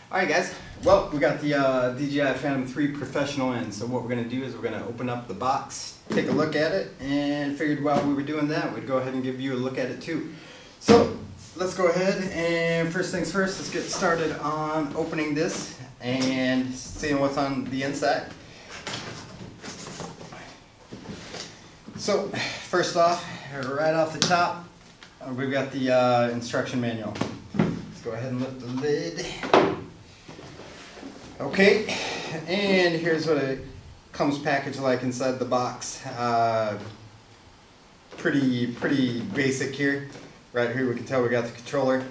Alright guys, well we got the DJI Phantom 3 Professional in, so what we're going to do is we're going to open up the box, take a look at it, and figured while we were doing that we'd go ahead and give you a look at it too. So let's go ahead and first things first, let's get started on opening this and seeing what's on the inside. So first off, right off the top, we've got the instruction manual. Let's go ahead and lift the lid. Okay, and here's what it comes packaged like inside the box. Pretty basic here. Right here we can tell we got the controller,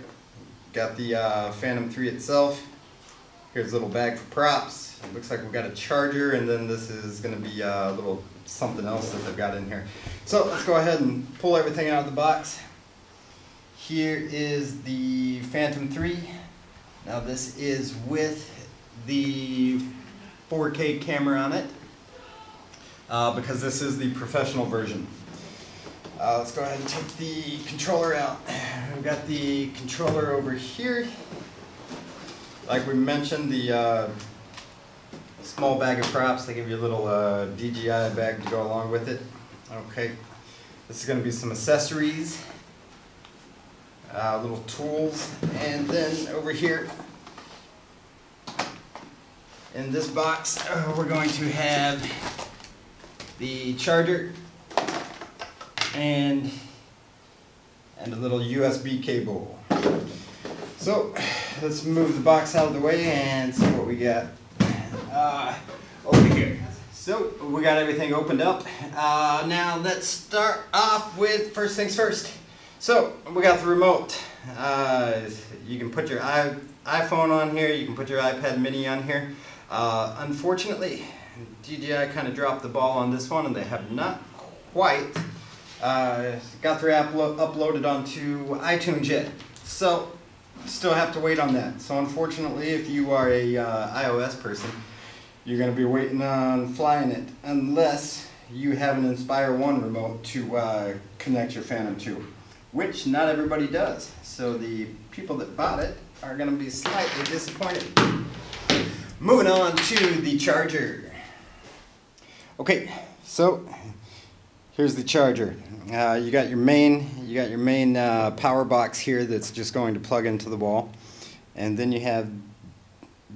got the Phantom 3 itself. Here's a little bag for props. It looks like we've got a charger, and then this is going to be a little something else that they've got in here. So let's go ahead and pull everything out of the box. Here is the Phantom 3. Now this is with the 4K camera on it, because this is the professional version. Let's go ahead and take the controller out. We've got the controller over here. Like we mentioned, the small bag of props, they give you a little DJI bag to go along with it. Okay, this is going to be some accessories, little tools, and then over here in this box we're going to have the charger and a little USB cable. So let's move the box out of the way and see what we got over here. So we got everything opened up. Now let's start off with first things first. So we got the remote. You can put your iPhone on here, you can put your iPad mini on here. Unfortunately, DJI kind of dropped the ball on this one, and they have not quite got their app uploaded onto iTunes yet. So still have to wait on that. So unfortunately, if you are a iOS person, you're going to be waiting on flying it, unless you have an Inspire 1 remote to connect your Phantom to, which not everybody does. So the people that bought it are going to be slightly disappointed. Moving on to the charger. Okay, so here's the charger. You got your main power box here that's just going to plug into the wall, and then you have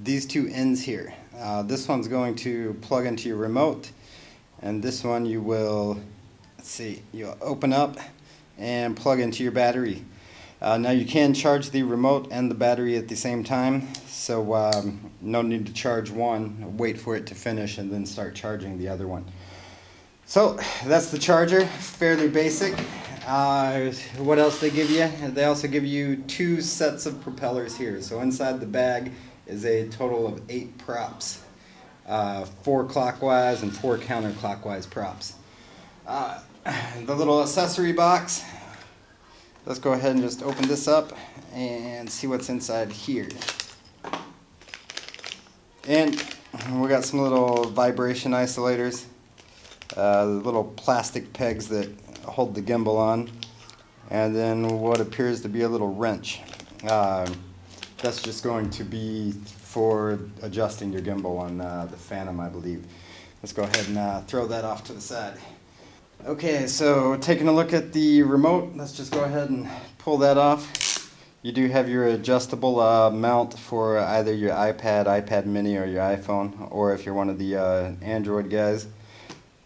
these two ends here. This one's going to plug into your remote, and this one you will, let's see, you'll open up and plug into your battery. Now you can charge the remote and the battery at the same time, so no need to charge one, wait for it to finish, and then start charging the other one. So that's the charger, fairly basic. What else they give you? They also give you 2 sets of propellers here. So inside the bag is a total of 8 props, 4 clockwise and 4 counterclockwise props. The little accessory box. Let's go ahead and just open this up and see what's inside here. And we got some little vibration isolators, little plastic pegs that hold the gimbal on, and then what appears to be a little wrench. That's just going to be for adjusting your gimbal on the Phantom, I believe. Let's go ahead and throw that off to the side. Okay, so taking a look at the remote, let's just go ahead and pull that off. You do have your adjustable mount for either your iPad, iPad mini, or your iPhone, or if you're one of the Android guys,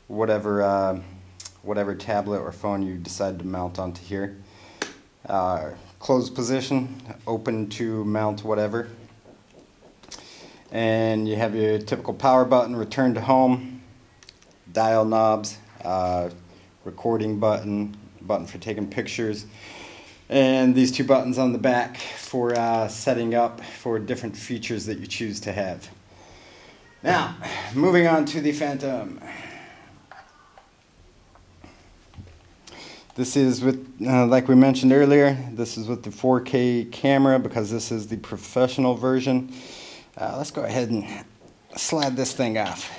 whatever tablet or phone you decide to mount onto here. Closed position, open to mount whatever. And you have your typical power button, return to home, dial knobs, recording button for taking pictures, and these 2 buttons on the back for setting up for different features that you choose to have. Now, moving on to the Phantom. This is with, like we mentioned earlier, this is with the 4K camera because this is the professional version. Let's go ahead and slide this thing off.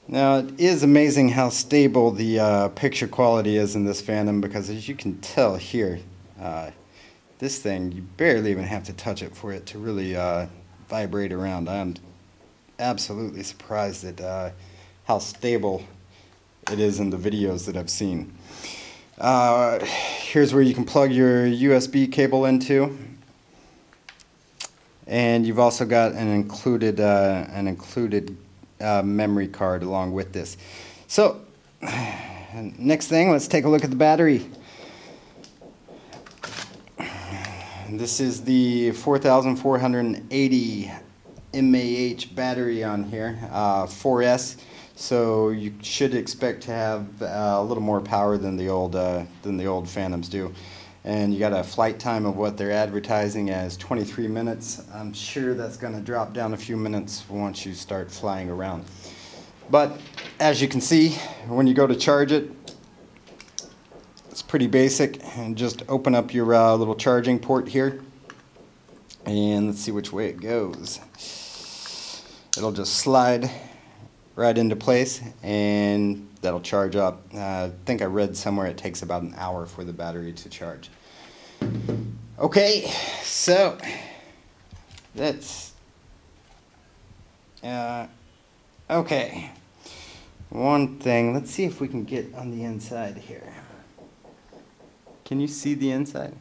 Now it is amazing how stable the picture quality is in this Phantom, because as you can tell here, this thing, you barely even have to touch it for it to really vibrate around. I'm absolutely surprised at how stable it is in the videos that I've seen. Here's where you can plug your USB cable into, and you've also got an included memory card along with this. So next thing, let's take a look at the battery. This is the 4480 mAh battery on here, 4S. So you should expect to have a little more power than the old Phantoms do. And you got a flight time of what they're advertising as 23 minutes. I'm sure that's going to drop down a few minutes once you start flying around. But as you can see, when you go to charge it, it's pretty basic. And just open up your little charging port here, and let's see which way it goes. It'll just slide right into place, and that'll charge up. I think I read somewhere it takes about an hour for the battery to charge. Okay, so that's okay. One thing, let's see if we can get on the inside here. Can you see the inside?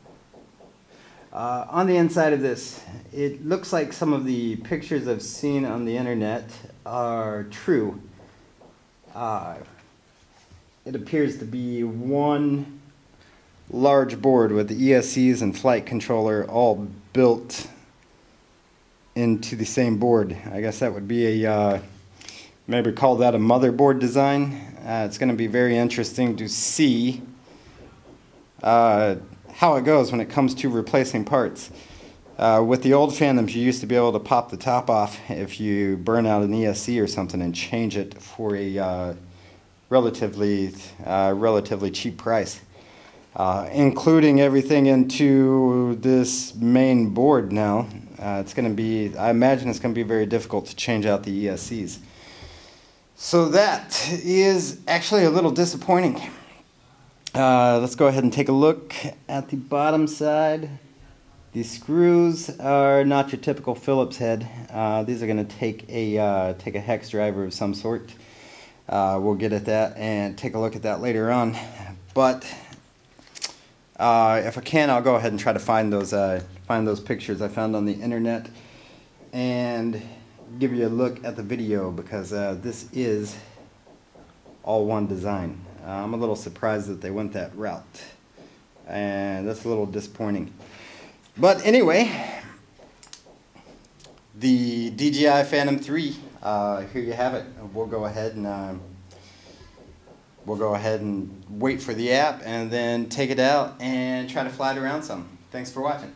On the inside of this, it looks like some of the pictures I've seen on the internet are true. It appears to be one large board with the ESCs and flight controller all built into the same board. I guess that would be a, maybe call that a motherboard design. It's going to be very interesting to see how it goes when it comes to replacing parts. With the old Phantoms, you used to be able to pop the top off if you burn out an ESC or something and change it for a relatively cheap price. Including everything into this main board now, it's going to be, I imagine it's going to be very difficult to change out the ESCs. So that is actually a little disappointing. Let's go ahead and take a look at the bottom side. The screws are not your typical Phillips head. These are going to take a hex driver of some sort. We'll get at that and take a look at that later on. But if I can, I'll go ahead and try to find those pictures I found on the internet and give you a look at the video, because this is all one design. I'm a little surprised that they went that route, and that's a little disappointing. But anyway, the DJI Phantom 3, here you have it. We'll go ahead and wait for the app and then take it out and try to fly it around some. Thanks for watching.